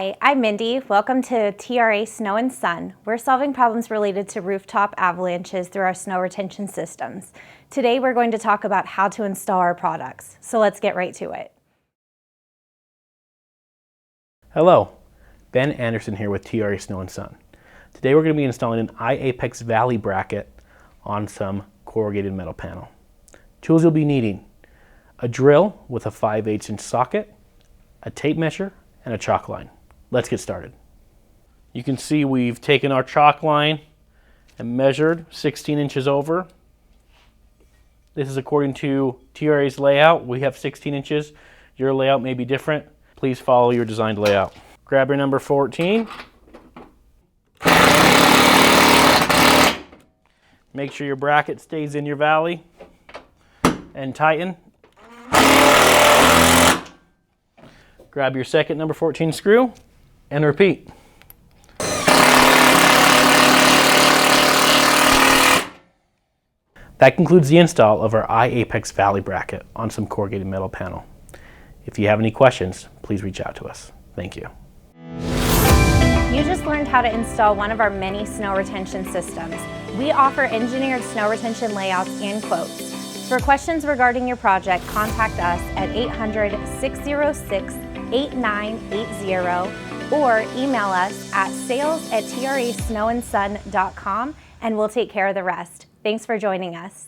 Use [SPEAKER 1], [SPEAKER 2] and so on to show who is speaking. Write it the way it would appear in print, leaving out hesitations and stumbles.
[SPEAKER 1] Hi, I'm Mindy. Welcome to TRA Snow and Sun. We're solving problems related to rooftop avalanches through our snow retention systems. Today we're going to talk about how to install our products. So let's get right to it.
[SPEAKER 2] Hello, Ben Anderson here with TRA Snow and Sun. Today we're going to be installing an I-Apex Valley bracket on some corrugated metal panel. Tools you'll be needing: a drill with a 5/8 inch socket, a tape measure, and a chalk line. Let's get started. You can see we've taken our chalk line and measured 16 inches over. This is according to TRA's layout. We have 16 inches. Your layout may be different. Please follow your designed layout. Grab your number 14. Make sure your bracket stays in your valley and tighten. Grab your second number 14 screw and repeat. That concludes the install of our I-Apex Valley bracket on some corrugated metal panel. If you have any questions, please reach out to us. Thank you.
[SPEAKER 1] You just learned how to install one of our many snow retention systems. We offer engineered snow retention layouts and quotes. For questions regarding your project, contact us at 800-606-8980 or email us at sales@trasnowandsun.com and we'll take care of the rest. Thanks for joining us.